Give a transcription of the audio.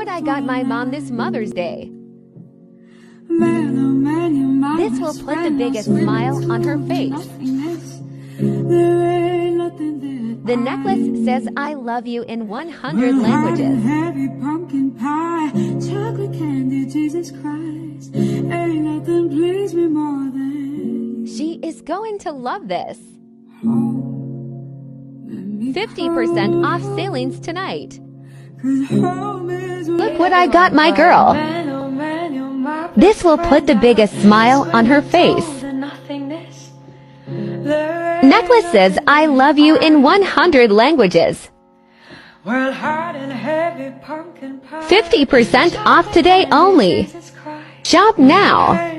what I got my mom this Mother's Day. This will put the biggest smile on her face. The necklace says I love you in 100 languages. Heavy pumpkin pie, chocolate candy, Jesus Christ. Ain't nothing please me more than. She is going to love this. 50% off sailings tonight. Look what I got my girl. This will put the biggest smile on her face. Necklace says I love you in 100 languages. 50% off today only. Shop now.